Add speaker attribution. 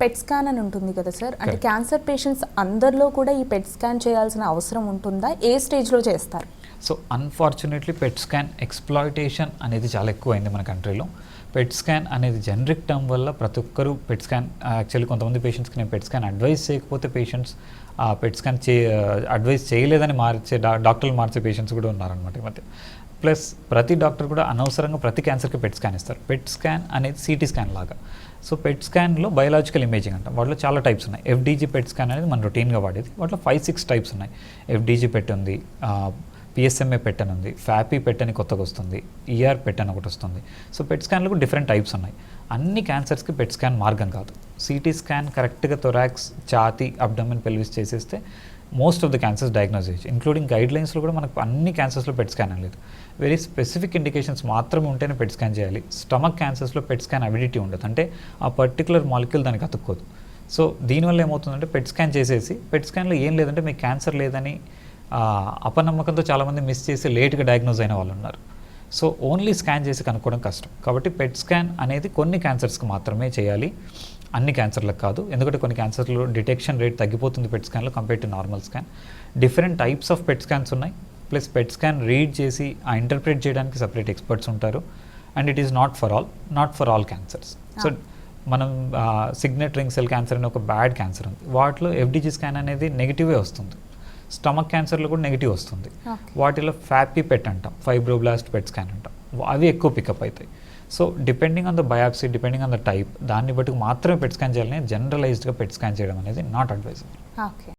Speaker 1: PET scan అని ఉంటుంది కదా సార్, అంటే
Speaker 2: Correct.
Speaker 1: క్యాన్సర్ పేషెంట్స్ అందరిలో కూడా ఈ పెట్ స్కాన్ చేయాల్సిన అవసరం ఉంటుందా? ఏ స్టేజ్లో చేస్తారు?
Speaker 2: So unfortunately PET scan exploitation అనేది చాలా ఎక్కువైంది మన కంట్రీలో. పెట్ స్కాన్ అనేది జనరిక్ టర్మ్ వల్ల ప్రతి ఒక్కరు పెట్ స్కాన్, యాక్చువల్లీ కొంతమంది పేషెంట్స్కి నేను పెట్ స్కాన్ అడ్వైస్ చేయకపోతే పేషెంట్స్ పెట్ స్కాన్ అడ్వైస్ చేయలేదని మార్చే డాక్టర్లు మార్చే పేషెంట్స్ కూడా ఉన్నారనమాట ఈ మధ్య. ప్లస్ ప్రతి డాక్టర్ కూడా అనవసరంగా ప్రతి క్యాన్సర్కి పెట్ స్కాన్ ఇస్తారు. పెట్ స్కాన్ అనేది సిటీ స్కాన్ లాగా. సో పెట్ స్కాన్లో బయోలాజికల్ ఇమేజింగ్ అంటాం. వాటిలో చాలా టైప్స్ ఉన్నాయి. ఎఫ్డీజీ పెట్ స్కాన్ అనేది మనం రొటీన్గా వాడేది. వాటిలో 5-6 టైప్స్ ఉన్నాయి. ఎఫ్డీజీ పెట్ ఉంది, పిఎస్ఎంఏ పెట్ అని ఉంది, ఫ్యాపీ పెట్ అని కొత్తగా వస్తుంది, ఈఆర్ పెట్ అని ఒకటి వస్తుంది. సో పెట్ స్కాన్లో కూడా డిఫరెంట్ టైప్స్ ఉన్నాయి. అన్ని క్యాన్సర్స్కి పెట్ స్కాన్ మార్గం కాదు. సిటీ స్కాన్ కరెక్ట్గా థొరాక్స్, ఛాతీ, అబ్డమెన్, పెల్విస్ చేసేస్తే most of the cancers diagnose చేయొచ్చు. ఇంక్లూడింగ్ గైడ్ లైన్స్లో కూడా మనకు అన్ని క్యాన్సర్స్లో పెట్ స్కాన్ అని లేదు. వెరీ స్పెసిఫిక్ ఇండికేషన్స్ మాత్రమే ఉంటేనే పెట్ స్కాన్ చేయాలి. స్టమక్ క్యాన్సర్స్లో పెట్ స్కాన్ అవిడిటీ ఉండదు, అంటే ఆ పర్టికులర్ మాలిక్యూల్ దానికి అతుక్కోదు. సో దీనివల్ల ఏమవుతుందంటే పెట్ స్కాన్ చేసేసి పెట్ స్కాన్లో ఏం లేదంటే మీకు క్యాన్సర్ లేదని అపనమ్మకంతో చాలామంది మిస్ చేసి లేట్గా డయాగ్నోజ్ అయిన వాళ్ళు ఉన్నారు. సో ఓన్లీ స్కాన్ చేసి కనుక్కోవడం కష్టం. కాబట్టి పెట్ స్కాన్ అనేది కొన్ని క్యాన్సర్స్కి మాత్రమే చేయాలి, అన్ని క్యాన్సర్లకు కాదు. ఎందుకంటే కొన్ని క్యాన్సర్లో డిటెక్షన్ రేట్ తగ్గిపోతుంది పెట్ స్కాన్లో compare to normal scan. Different types of PET scans ఉన్నాయి. ప్లస్ పెట్ స్కాన్ రీడ్ చేసి ఇంటర్ప్రిట్ చేయడానికి సపరేట్ ఎక్స్పర్ట్స్ ఉంటారు. And it is not for all cancers. So మనం సిగ్నెట్ రింగ్ సెల్ క్యాన్సర్ అనే ఒక bad cancer ఉంది. వాటిలో ఎఫ్డీజీ స్కాన్ అనేది నెగిటివే వస్తుంది. స్టమక్ క్యాన్సర్లో కూడా నెగిటివ్ వస్తుంది. వాటిలో ఫ్యాపీ పెట్ అంటాం, ఫైబ్రోబ్లాస్ట్ పెట్ స్కాన్ అంటాం, అవి ఎక్కువ పికప్ అవుతాయి. So depending on the biopsy, depending on the type, దాన్ని బట్టి మాత్రమే పెట్ స్కాన్ చేయాలని జనరలైజ్డ్గా పెట్ స్కాన్ చేయడం అనేది నాట్ అడ్వైజబుల్.
Speaker 1: ఓకే.